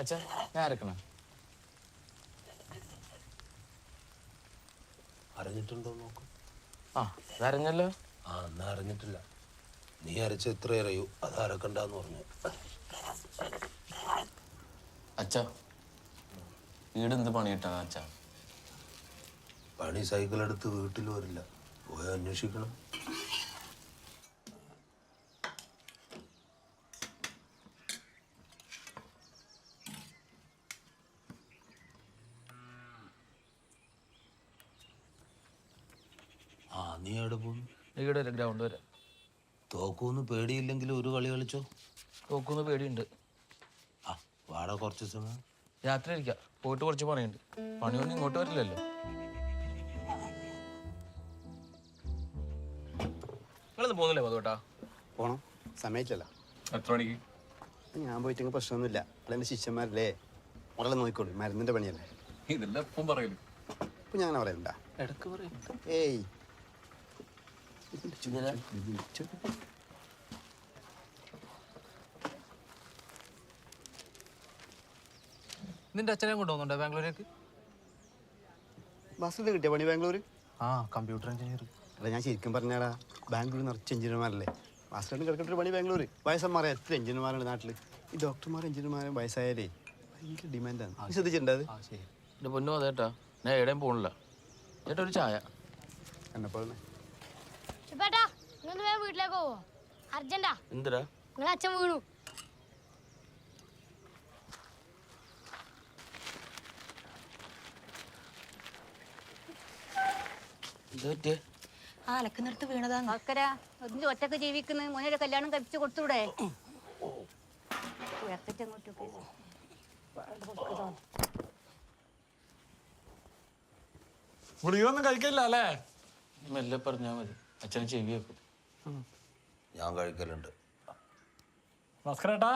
അച്ഛാ ഞാൻ അരക്കണം. അറിഞ്ഞിട്ടുണ്ടോ നോക്കും. ആ അതറിഞ്ഞല്ലോ. ആ എന്നാ അറിഞ്ഞിട്ടില്ല. നീ അരച്ച എത്ര അറിയൂ അത് അരക്കണ്ടെന്ന് പറഞ്ഞു. അച്ഛാ വീട് എന്ത് പണി കിട്ടാ അച്ഛാ? പണി സൈക്കിൾ എടുത്ത് വീട്ടിൽ വരില്ല, പോയി അന്വേഷിക്കണം. ആ നീ എവിടെ പോകുന്നു? ഇവിടെ വരെ ഗ്രൗണ്ട് വരെ. തോക്കൂന്ന് പേടിയില്ലെങ്കിൽ ഒരു കളി കളിച്ചോ. തോക്കുന്ന് പേടിയുണ്ട്. ആ വാട കുറച്ച് സമയം. രാത്രി ഇരിക്കാം, പോയിട്ട് കുറച്ച് പണിയുണ്ട്. പണിയൊന്നും ഇങ്ങോട്ട് വരില്ലല്ലോ. നിങ്ങളൊന്നും പോകുന്നില്ലേ മധുവേട്ടാ? പോണം, സമയത്തില്ല. എത്ര മണിക്ക്? ഞാൻ പോയിട്ടെങ്കിൽ പ്രശ്നമൊന്നുമില്ല. അതെൻ്റെ ശിഷ്യന്മാരല്ലേ, മകളെ നോക്കിക്കോളൂ. മരുന്നിൻ്റെ പണിയല്ലേ. ഇതെല്ലാം എപ്പം പറയലും. ഇപ്പം ഞാൻ അങ്ങനെ പറയണ്ട. ഇടക്ക് പറയും. ഏയ് നിന്റെ അച്ഛനെ കൊണ്ടുപോകുന്നുണ്ടോ ബാംഗ്ലൂരേക്ക്? ബസ്സിൽ കിട്ടിയ പണി ബാംഗ്ലൂർ? ആ കമ്പ്യൂട്ടർ എഞ്ചിനീയർ. അല്ല ഞാൻ ശരിക്കും പറഞ്ഞാടാ, ബാംഗ്ലൂർ നിറച്ച് എഞ്ചിനീയർമാരല്ലേ. ബസ്സിലോട്ട് കിടക്കേണ്ട പണി ബാംഗ്ലൂർ. വയസ്സന്മാരെ എത്ര എഞ്ചിനീയർമാരുണ്ട് നാട്ടിൽ. ഈ ഡോക്ടർമാരും എഞ്ചിനീയർമാരും വയസ്സായാലേ ഭയങ്കര ഡിമാൻഡാണ്. നീ ശ്രദ്ധിച്ചിട്ടുണ്ട് അത്? ആ ശരി. എൻ്റെ പൊന്നോ അതേട്ടാ, ഞാൻ എവിടെയും പോകണില്ല. ചേട്ടാ ഒരു ചായ. എന്നെപ്പോലെ ചേട്ടാ നിങ്ങൾ വീട്ടിലേക്ക് പോവോ? അർജന്റാ. എന്തിനാ? നിങ്ങളെ അച്ഛൻ വീണു. അലക്കുന്നിടത്ത് വീണതാണ്. അതിന്റെ ഒറ്റക്ക് ജീവിക്കുന്ന മോനെ കല്യാണം കഴിപ്പിച്ച് കൊടുത്തൂടെ? ഗുളികയൊന്നും കഴിക്കില്ല അല്ലേ? മെല്ലെ പറഞ്ഞാ മതി, അച്ഛനെ ചെവി വെക്കും. ഞാൻ കഴിക്കലുണ്ട്. ഭാസ്കരേട്ടാ,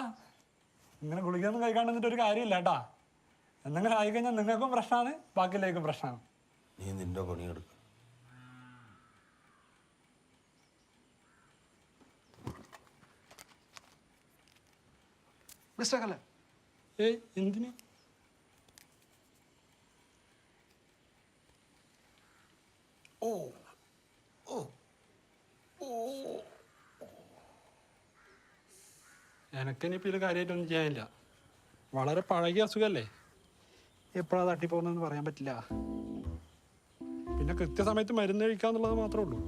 ഇങ്ങനെ ഗുളികയൊന്നും കഴിക്കാണ്ടിട്ട് ഒരു കാര്യമില്ല കേട്ടാ. എന്തെങ്കിലും ആയിക്കഴിഞ്ഞാൽ നിങ്ങൾക്കും പ്രശ്നമാണ്, ബാക്കിയിലേക്കും പ്രശ്നമാണ്. നീ നിന്റെ പണിയെടുക്ക. ഏയ് എന്തിന്? എനക്കിനിപ്പോൾ ഇത് കാര്യമായിട്ടൊന്നും ചെയ്യാനില്ല. വളരെ പഴകിയ അസുഖമല്ലേ, എപ്പോഴാണ് തട്ടിപ്പോകുന്നതെന്ന് പറയാൻ പറ്റില്ല. പിന്നെ കൃത്യസമയത്ത് മരുന്ന് കഴിക്കാന്നുള്ളത് മാത്രമേ ഉള്ളൂ.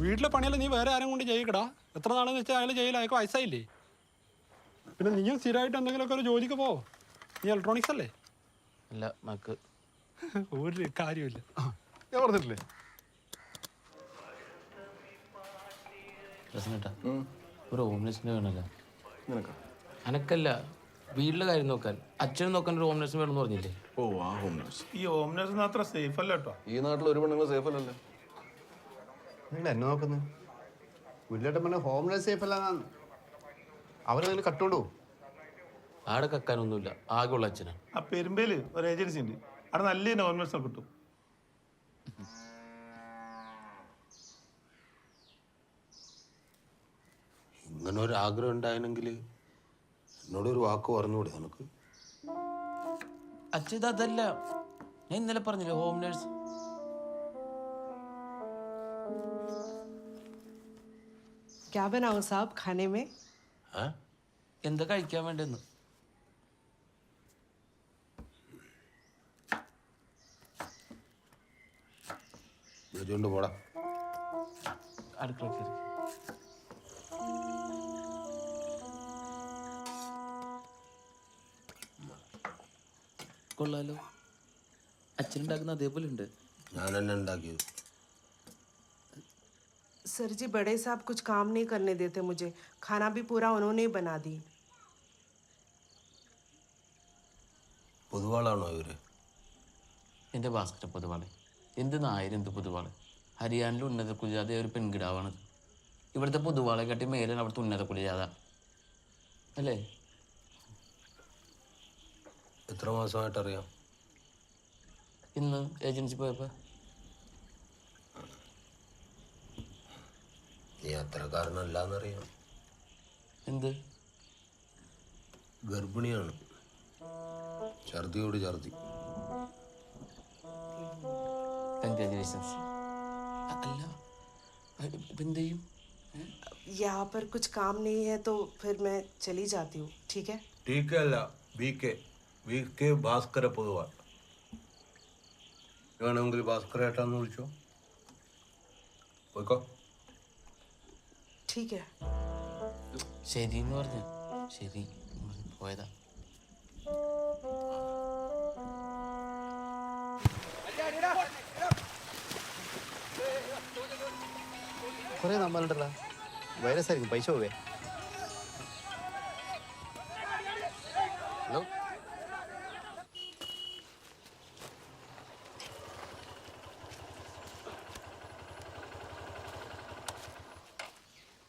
വീട്ടിലെ പണിയല്ല നീ വേറെ ആരും കൊണ്ട് ചെയ്യിക്കടാ. എത്ര നാളെന്ന് വെച്ചാൽ അയാൾ ചെയ്യില്ല, അയാൾക്ക് വയസ്സായില്ലേ. പിന്നെ നീയും സ്ഥിരമായിട്ട് എന്തെങ്കിലുമൊക്കെ ഒരു ജോലിക്ക് പോ. നീ ഇലക്ട്രോണിക്സ് അല്ലേ? അല്ല മക്ക് ഒരു കാര്യമില്ല. ഞാൻ പറഞ്ഞിട്ടില്ലേ? പ്രശ്നട്ടാ ഒരു ഹോംലെസ്സിന് വേണമല്ലോ. അനക്കല്ല, വീട്ടിലെ കാര്യം നോക്കാൻ അച്ഛനും നോക്കാൻ ഒരു ഹോംലെസ് വേണമെന്ന് പറഞ്ഞില്ലേ? ഓ ആ ഹോം നേഴ്സ്. ഈ ഹോം നേഴ്സിന് അത്ര സേഫ് അല്ല കേട്ടോ. ഈ നാട്ടിൽ ഒരു പെണ്ണുങ്ങൾ സേഫ് അല്ലല്ലേ? നിങ്ങൾ എന്നെ നോക്കുന്നത് വീട്ടിലോട്ട് പറഞ്ഞ ഹോംലെസ് സേഫ് അല്ലാന്നാണ്. അവരെന്തെങ്കിലും കട്ടോണ്ടോ? ആടെ കക്കാനൊന്നുമില്ല, ആകെയുള്ള അച്ഛനാണ്. ആ പെരുമ്പേല് ഒരു ഏജൻസി ഉണ്ട്, അവിടെ നല്ല ഹോം നേഴ്സിനെ കിട്ടും. ഇങ്ങനെ ഒരു ആഗ്രഹം ഉണ്ടായിരുന്നെങ്കിൽ എന്നോടൊരു വാക്ക് പറഞ്ഞുകൂടെ നിനക്ക്? അച്ഛൻ ഇത് അതല്ല, ഞാൻ ഇന്നലെ പറഞ്ഞില്ലേ ഹോം നേഴ്സ്. क्या बनाऊं साहब खाने में? എന്താ കഴിക്കാൻ വേണ്ടെന്ന്? വിളിച്ചുകൊണ്ട് പോടാ. അടുക്കള കയറി. കൊള്ളാലോ, അച്ഛനുണ്ടാക്കുന്ന അതേപോലെ ഉണ്ട്. ഞാൻ തന്നെ ഉണ്ടാക്കിയത്. सर जी बड़े साहब कुछ काम नहीं करने देते मुझे, खाना भी पूरा उन्होंने ही बना दी. പൊതുവാളാണോ ഇവര്? എൻ്റെ ഭാസ്കര പൊതുവാള് എന്ത് നായർ, എന്ത് പൊതുവാള്. ഹരിയാനയിലെ ഉന്നത കുലജാത ഒരു പെൺകിടാവാണത്. ഇവിടുത്തെ പൊതുവാളെ കാട്ടി മേലാണ് അവിടുത്തെ ഉന്നത കുലജാത അല്ലേ? എത്ര മാസമായിട്ടറിയാം? ഇന്ന് ഏജൻസി പോയപ്പോൾ. നീ അത്രക്കാരനല്ലാന്നറിയാം. എന്ത്? ഗർഭിണിയാണ്. ഛർദിയോട് ഛർദി. കൺഗ്രാജുലേഷൻസ്. അല്ല ഇപ്പം എന്ത് ചെയ്യും? यहाँ पर कुछ काम नहीं है तो फिर मैं चली जाती हूँ, ठीक है? ठीक है अല്ല BK ഭാസ്കര പൊതുവാൾ. വേണമെങ്കിൽ ഭാസ്കര ഏട്ടാന്ന് വിളിച്ചോ. പോയിക്കോ. ठीक है. ശരി എന്ന് പറഞ്ഞു. ശരി പോയതാ. കുറേ നമ്മളുണ്ടല്ലോ വൈറസ് ആയിരിക്കും, പൈസ പോവേ. ഹലോ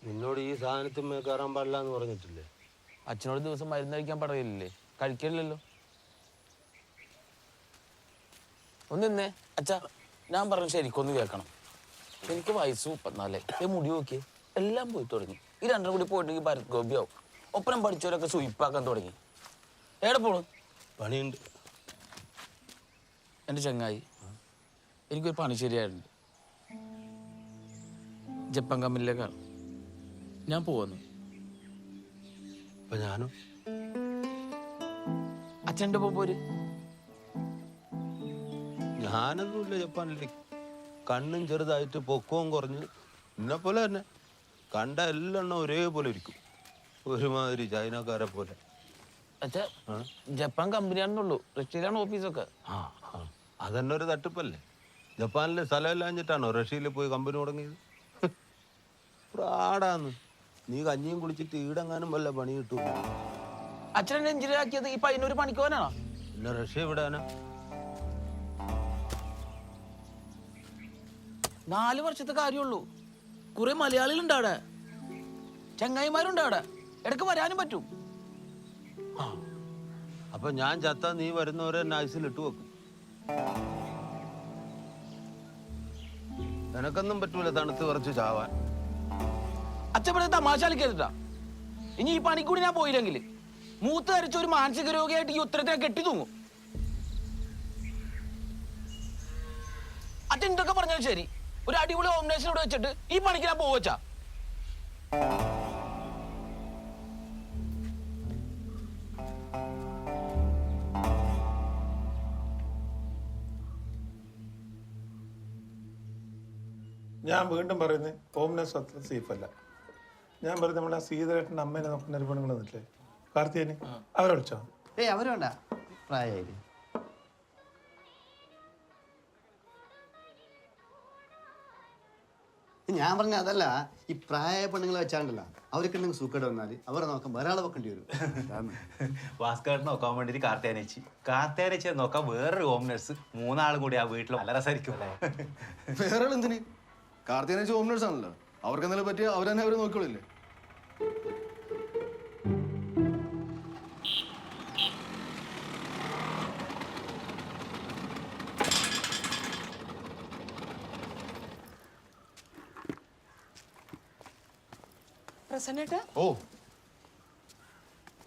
നിന്നോട് ഈ സാധനത്തിൽ കയറാൻ പാടില്ല എന്ന് പറഞ്ഞിട്ടില്ലേ? അച്ഛനോട് ദിവസം മരുന്ന് കഴിക്കാൻ പറയില്ലേ? കഴിക്കില്ലല്ലോ. ഒന്ന് നിന്നേ അച്ഛാ, ഞാൻ പറഞ്ഞു ശരിക്കൊന്ന് കേൾക്കണം. എനിക്ക് വയസ്സ് 34. മുടി നോക്കിയേ, എല്ലാം പോയി തുടങ്ങി. ഈ രണ്ടും കൂടി പോയിട്ടുണ്ടെങ്കിൽ ഭരത് ഗോപിയാവും. ഒപ്പനം പഠിച്ചവരൊക്കെ സുയിപ്പാക്കാൻ തുടങ്ങി. എവിടെ പോണു? പണിയുണ്ട്. എൻ്റെ ചങ്ങായി, എനിക്കൊരു പണി ശരിയായിട്ടുണ്ട്. ജപ്പാൻ കമ്പനിയിലേക്കാണ് ഞാൻ പോകുന്നു. അപ്പൊ ഞാനോ? അച്ഛൻ്റെ പോര്. ഞാനൊന്നുമില്ല ജപ്പാനിലേക്ക്. കണ്ണും ചെറുതായിട്ട് പൊക്കവും കുറഞ്ഞ് എന്നെ പോലെ തന്നെ. കണ്ട എല്ലാം ഒരേപോലെ ഇരിക്കും, ഒരുമാതിരി ചൈനക്കാരെ പോലെ. അച്ഛാ ജപ്പാൻ കമ്പനിയാണെന്നുള്ളൂ, റഷ്യയിലാണ് ഓഫീസൊക്കെ. അതന്നെ ഒരു തട്ടിപ്പല്ലേ? ജപ്പാനിലെ സ്ഥലമില്ലാഞ്ഞിട്ടാണോ റഷ്യയിൽ പോയി കമ്പനി തുടങ്ങിയത്? പ്രാടാന്ന്. നീ കഞ്ഞിയും കുടിച്ചിട്ട് ഈടെങ്ങാനും വല്ല പണി കിട്ടും. അച്ഛൻ എഞ്ചിനീയർ ആക്കിയത് ഈ പയ്യനൊരു പണിക്ക് പോകാനാണോ? പിന്നെ റഷ്യ വിടാനാ? 4 വർഷത്തെ കാര്യമുള്ളൂ. കുറെ മലയാളികളുണ്ട് അവിടെ, ചങ്ങായിമാരുണ്ട് അവിടെ, ഇടയ്ക്ക് വരാനും പറ്റും. അപ്പൊ ഞാൻ ചത്ത നീ വരുന്നവരെ നൈസിലിട്ട് വെക്കും. എനക്കൊന്നും പറ്റൂല തണുത്ത് കുറച്ച് ചാവാൻ. അച്ഛൻ ഇവിടെ തമാശ കളിക്കരുതാ. ഇനി ഈ പണിക്കൂടി ഞാൻ പോയില്ലെങ്കിൽ മൂത്ത് ധരിച്ച ഒരു മാനസിക രോഗിയായിട്ട് ഈ ഉത്തരത്തിനെ കെട്ടി തൂങ്ങും. അച്ഛൻ എന്തൊക്കെ പറഞ്ഞാലും ശരി, ഒരു അടിപൊളി ഓംനേഷനോട് വെച്ചിട്ട് ഈ പണിക്ക് ഞാൻ പോവച്ചാ. ഞാൻ വീണ്ടും പറയുന്നത് ഹോംനെസ് അത്ര സേഫ് അല്ല. ഞാൻ പറയുന്നത് നമ്മുടെ സീതേട്ടൻ്റെ അമ്മേനെ നോക്കുന്ന ഒരു പെണ്ണുങ്ങളെന്നില്ലേ, കാർത്തികേയന്, അവരെ വിളിച്ചോ? ഏയ് അവര് വേണ്ട, പ്രായമായില്ലേ. ഞാൻ പറഞ്ഞ അതല്ല, ഈ പ്രായ പെണ്ണുങ്ങളെ വെച്ചാണ്ടല്ല, അവർക്ക് ഉണ്ടെങ്കിൽ സൂക്കേട് വന്നാൽ അവരെ നോക്കാൻ വേറെ ആളെ വെക്കേണ്ടി വരും. ഭാസ്കരനെ നോക്കാൻ വേണ്ടിട്ട് കാർത്തേനച്ചി നോക്കാൻ വേറൊരു ഹോം നഴ്സ്, 3 ആളും കൂടി ആ വീട്ടിൽ നല്ല രസമായിരിക്കും അല്ലേ? വേറെ എന്തിന്? കാർത്തികനേച്ച് ഹോം നേഴ്സ് ആണല്ലോ, അവർക്ക് എന്തെങ്കിലും പറ്റിയ അവർ തന്നെ അവരെ നോക്കിക്കൊള്ളില്ലേ? പ്രസന്നേട്ടാ, ഓ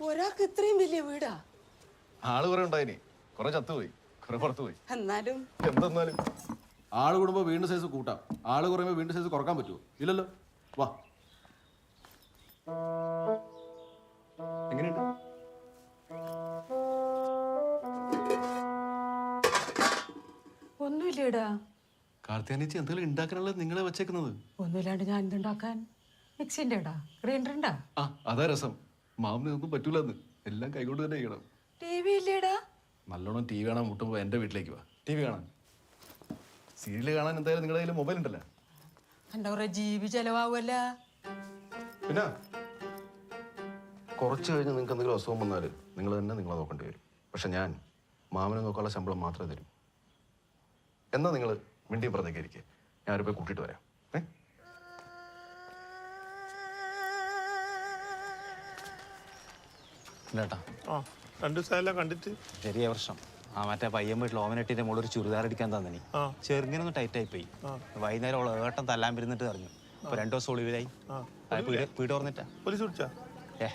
ഒരാൾക്ക് ഇത്രയും വലിയ വീടാ? ആള് കുറെ ഉണ്ടായിനി, കുറെ ചത്തുപോയി, കുറെ പുറത്തു പോയി. എന്നാലും എന്തെന്നാലും ആള് കൂടുമ്പോ വീണ്ടും സൈസ് കൂട്ടാം, ആള് കുറയുമ്പോ വീണ്ടും സൈസ് കുറക്കാൻ പറ്റുമോ? ഇല്ലല്ലോ. വാ, എങ്ങനെയുണ്ട്? ഒന്നുമില്ലേടാ. കാർത്തിയാനിച്ച് എന്തെങ്കിലും ഉണ്ടാക്കാനുള്ളത് നിങ്ങളെ വെച്ചേക്കുന്നത്? ഒന്നുമില്ലാണ്ട് ഞാൻ എന്തുണ്ടാക്കാൻ? മിക്സിന്റെ ഇടാ, ഗ്രൈൻഡർ ഉണ്ടാ? ആ അതാ രസം. മാമിന് ഒന്നും പറ്റൂലെന്ന്, എല്ലാം കൈകൊണ്ട് തന്നെ ചെയ്യണം. ടി വി ഇല്ലേടാ? നല്ലോണം ടി വി കാണാൻ മുട്ടുമ്പോ എന്റെ വീട്ടിലേക്ക് വാ, ടി വി കാണാൻ. സീരിയല് കാണാൻ എന്തായാലും നിങ്ങളുടെ കയ്യിൽ മൊബൈൽ ഉണ്ടല്ലോ. എന്താ പറയാ, ജീവി ചെലവാകുമല്ല. പിന്നെ കുറച്ച് കഴിഞ്ഞ് നിങ്ങൾക്ക് എന്തെങ്കിലും അസുഖം വന്നാൽ നിങ്ങൾ തന്നെ നിങ്ങളെ നോക്കേണ്ടി വരും. പക്ഷെ ഞാൻ മാമനെ നോക്കാനുള്ള ശമ്പളം മാത്രമേ തരൂ. എന്നാ നിങ്ങൾ മിണ്ടി പറഞ്ഞേക്ക് ഇരിക്കുക, ഞാനൊരു പോയി കൂട്ടിയിട്ട് വരാം. ഇല്ലേട്ടാ, 2 ദിവസമെല്ലാം കണ്ടിട്ട് ചെറിയ പ്രശ്നം. മറ്റേ പയ്യൻ വീട്ടിൽ ഓമനട്ടിന്റെ മുകളിൽ ഒരു ചുരിദാർ അടിക്കാൻ തന്നിനി, ചെറുങ്ങനൊന്ന് ടൈറ്റായി പോയി. വൈകുന്നേരം അവള് ഏട്ടൻ തല്ലാൻ വരുന്നിട്ട് അറിഞ്ഞു. ഇപ്പൊ 2 ദിവസം ഒളിവിലായി. വീട് തുറന്നിട്ടാ. പോലീസ് വിളിച്ചാ? ഏ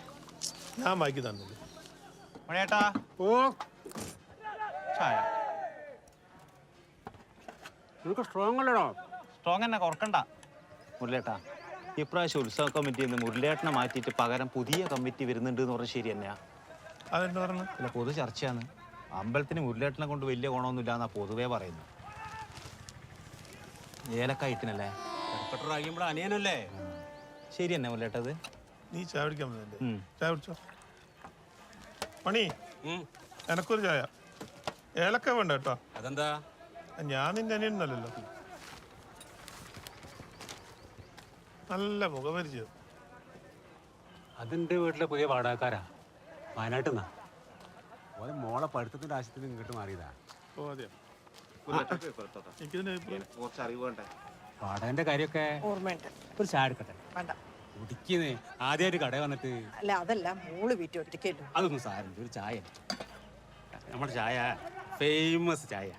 ഞാൻ ബാക്കി തന്നില്ല. മണിയേട്ടാ ഓ ചായ നിനക്ക് സ്ട്രോങ് അല്ലടോ. സ്ട്രോങ് തന്നെ കുറക്കണ്ട. മുരളിയേട്ടാ ഇപ്രാവശ്യം ഉത്സവ കമ്മിറ്റിയിൽ നിന്ന് മുരളിയേട്ടനെ മാറ്റിയിട്ട് പകരം പുതിയ കമ്മിറ്റി വരുന്നുണ്ട് എന്ന് പറഞ്ഞാൽ ശരി തന്നെയാ? അതെന്താ പറഞ്ഞു? അല്ല, പൊതു ചർച്ചയാണ്. അമ്പലത്തിന് മുരളിയേട്ടനെ കൊണ്ട് വലിയ ഗുണമൊന്നുമില്ല എന്നാ പൊതുവേ പറയുന്നത്. ഏലക്കായിട്ടിനല്ലേ അനിയനല്ലേ? ശരി തന്നെ മുരളിയേട്ടത്. നീ ചായ കുടിക്കാൻ വന്നല്ലേ? ചായ കുടിച്ചോ. മണി എനക്കൊരു ചായ. ഏലക്ക വേണ്ട കേട്ടോ. അതെന്താ? ഞാൻ നിന്റെ അനിയനല്ലോ. നല്ല മുഖപരിചയം. അതിന്റെ വീട്ടിലെ പുതിയ വാടകക്കാരാ, വയനാട്ടിൽ നിന്നാ. ഓരോ മോളെ പഠിത്തത്തിന്റെ ആവശ്യത്തിന് ഇങ്ങോട്ട് മാറിയതാ. ഓ അതെയോ? എനിക്കിതിന്റെ അഭിപ്രായം കുറച്ച് അറിവ് വേണ്ടേ? വാടകന്റെ കാര്യമൊക്കെ ഓർമ്മയുണ്ട്. ഒരു ചായ എടുക്കട്ടെ? വേണ്ട. കുടിക്കുന്നേ ആദ്യമായിട്ട് കടയിൽ വന്നിട്ട്. അല്ല അതല്ല, മോള് വീട്ടിൽ ഒറ്റയ്ക്കല്ലോ. അതൊന്നും സാരമില്ല, ഒരു ചായ. നമ്മുടെ ചായ ഫേമസ് ചായ.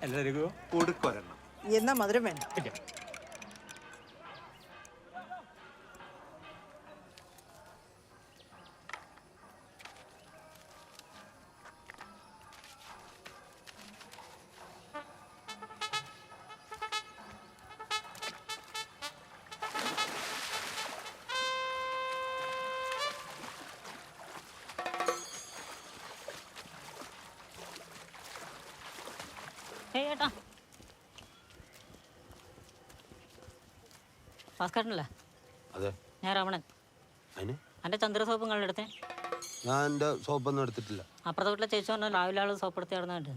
എല്ലാവർക്കും കൊടുക്കൊരെണ്ണം. എന്നാ മധുരം വേണ്ട. ഏട്ടാ ഭാസ്കരനല്ലേ? അതെ. ഞാൻ രമണൻ. അതിന് എൻ്റെ ചന്ദ്ര സോപ്പ് നിങ്ങളുടെ അടുത്ത്? ഞാൻ എൻ്റെ സോപ്പൊന്നും എടുത്തിട്ടില്ല. അപ്പുറത്തെ വീട്ടിലെ ചേച്ചി പറഞ്ഞാൽ രാവിലെ ആൾ സോപ്പ് എടുത്ത് കിടന്നിട്ട്.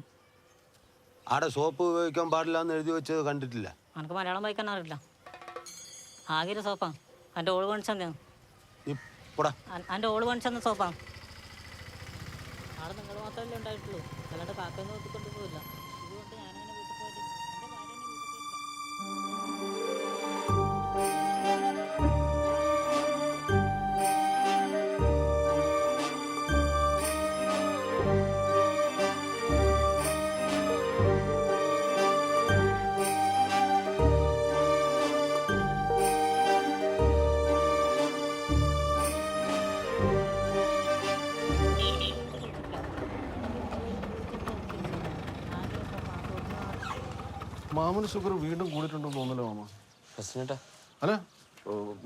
ആടെ സോപ്പ് ഉപയോഗിക്കാൻ പാടില്ല എന്ന് എഴുതി വെച്ചത് കണ്ടിട്ടില്ല. എനിക്ക് മലയാളം വായിക്കാൻ അറിയില്ല. ആകെ ഒരു സോപ്പാണ്. എൻ്റെ ഓള് പണിച്ചെന്ന്. എൻ്റെ ഓള് പണിച്ചെന്ന സോപ്പാണ്. ആടെ നിങ്ങൾ മാത്രമല്ലേ ഉണ്ടായിട്ടുള്ളൂ, അല്ലാണ്ട് കാക്കൊന്നും നോക്കിക്കൊണ്ട് പോയില്ല. ഇതുകൊണ്ട് ഞാനങ്ങനെ വീട്ടിൽ പോയിട്ട് എൻ്റെ കാര്യം മാമന് ഷുഗർ വീണ്ടും കൂടിയിട്ടുണ്ടെന്ന് തോന്നല്ലോ മാമ. പ്രശ്നട്ടാ അല്ല,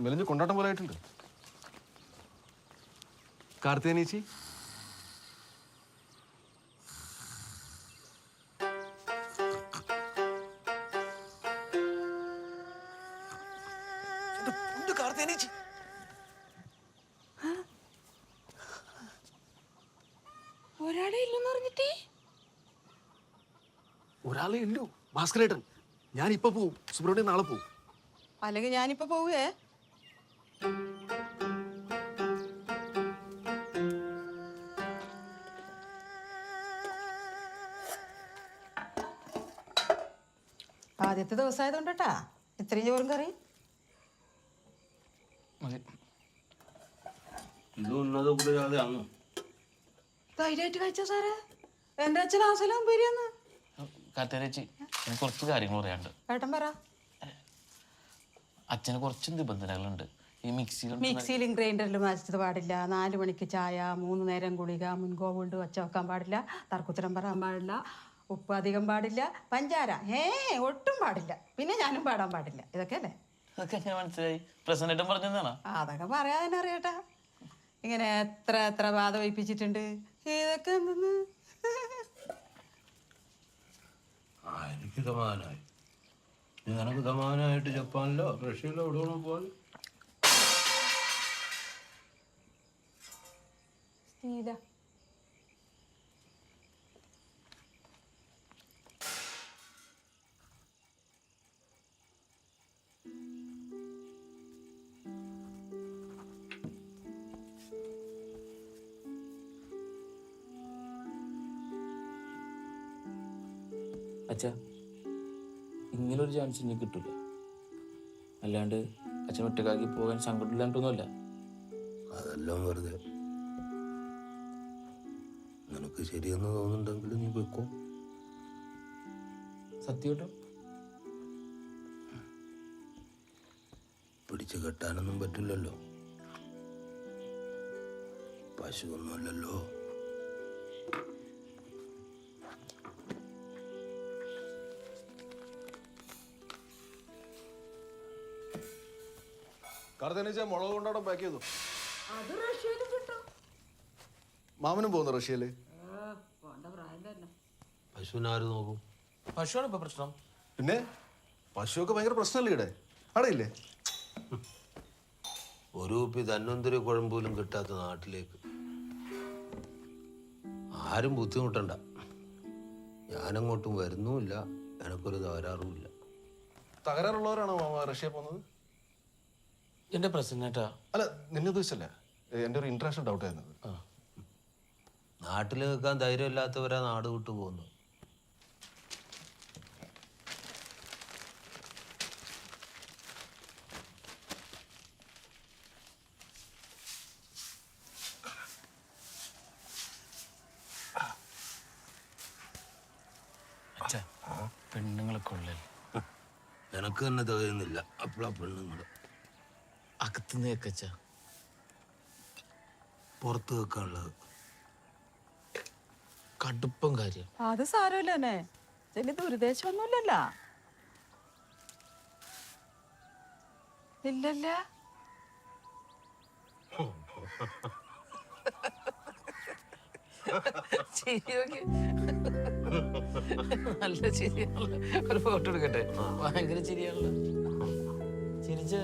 മെലിഞ്ഞ് കൊണ്ടാട്ടം പോലെ ആയിട്ടുണ്ട്. കാർത്തികനീച്ചി ഒരാളെ ഇല്ലെന്ന് പറഞ്ഞിട്ടേ. ഒരാളെ ഇല്ലോ, ഭാസ്കരേട്ടൻ. ഞാൻ ഇപ്പൊ പോവും, സുബ്രഹ്മണ്യൻ നാളെ പോവും. അല്ലെങ്കിൽ ഞാനിപ്പോ പോവേ. ആദ്യത്തെ ദിവസമായതുകൊണ്ടാ ഇത്രയും ചോറും കറി. ധൈര്യമായിട്ട് കഴിച്ചോ സാറേ. എന്റെ അച്ഛൻ ആസലാം പേരിയാന്ന്. കാത്തേച്ചി, എനിക്ക് കുറച്ച് കാര്യങ്ങൾ പറയാനുണ്ട്. ഏട്ടൻ പറ. അച്ഛന് കുറച്ച് നിബന്ധനകളുണ്ട്. ഈ മിക്സിയിലും ഗ്രൈൻഡറിലും അരച്ചത് പാടില്ല. 4 മണിക്ക് ചായ, 3 നേരം ഗുളിക, മുൻകോ കൊണ്ട് വച്ച വെക്കാൻ പാടില്ല, തർക്കുത്തരം പറയാൻ പാടില്ല, ഉപ്പ് അധികം പാടില്ല, പഞ്ചാര ഒട്ടും പാടില്ല, പിന്നെ ഞാനും പാടാൻ പാടില്ല. ഇതൊക്കെ അല്ലേ? അതൊക്കെ എങ്ങനെ മനസ്സിലായി? പ്രസന്റേറ്റം പറഞ്ഞതാണ്. അതൊക്കെ പറയാൻ അറിയട്ടാ. ഇങ്ങനെ എത്ര ബാധ വയ്പ്പിച്ചിട്ടുണ്ട്. ഇതൊക്കെ എന്തെന്ന് എനിക്ക് സമാധാനമായി. നിനക്ക് സമാധാനമായിട്ട് ജപ്പാനിലോ റഷ്യയിലോ എവിടെ വേണം പോകാൻ. അച്ഛാ, ഇങ്ങനൊരു ചാൻസ് ഇനി കിട്ടൂല. അല്ലാണ്ട് അച്ഛൻ ഒറ്റക്കാക്കി പോകാൻ സങ്കടമില്ലാണ്ടൊന്നുമല്ല. അതെല്ലാം വെറുതെ. നിനക്ക് ശരിയെന്ന് തോന്നുന്നുണ്ടെങ്കിൽ നീ വെക്കോ. സത്യം കേട്ടോ? പിടിച്ചു കെട്ടാനൊന്നും പറ്റില്ലല്ലോ. പശുവൊന്നുമല്ലല്ലോ. കാർത്തേനേച്ചാ മുളക് കൊണ്ടാടം പാക്ക് ചെയ്തു. അത് റഷ്യയിലും കിട്ടും. മാമനും പോകുന്നു റഷ്യയില്. പശുവിനെ ആര് നോക്കും? പശുവാണ് ഇപ്പൊ പ്രശ്നം. പിന്നെ പശുവൊക്കെ ഭയങ്കര പ്രശ്നമല്ലേ ഇവിടെ? അടയില്ലേ? ഒരു കുപ്പി ധന്വന്തരി കുഴമ്പോലും കിട്ടാത്ത നാട്ടിലേക്ക് ആരും ബുദ്ധിമുട്ടണ്ട. ഞാനങ്ങോട്ടും വരുന്നുമില്ല, എനക്കൊരു തകരാറുമില്ല. തകരാറുള്ളവരാണോ മാമ റഷ്യ പോകുന്നത്? എന്റെ പ്രശ്നേട്ടാ. അല്ല, നിന്നെ ഉദ്ദേശിച്ചല്ല, എൻ്റെ ഒരു ഇന്റർനാഷണൽ ഡൗട്ട് ആയിരുന്നത്. നാട്ടിൽ നിൽക്കാൻ ധൈര്യമില്ലാത്തവരാ നാട് വിട്ടു പോകുന്നു. അച്ഛാ, പെണ്ണുങ്ങളെ കൊള്ളൽ എനക്ക് തന്നെ തികയുന്നില്ല, അപ്പോഴാ പെണ്ണുങ്ങള്. അകത്തുനിന്ന് കേക്കച്ചാ. പുറത്ത് വെക്കാനുള്ളത് കടുപ്പം കാര്യം. അത് സാരമില്ല തന്നെ, ചെല്ലി ദുരുദ്ദേശമൊന്നുമില്ലല്ലോ. ഇല്ലല്ല. നല്ല ചിരിയാണല്ലോ. ഒരു ഫോട്ടോ എടുക്കട്ടെ? ഭയങ്കര ചിരിയാണല്ലോ. ചിരിച്ച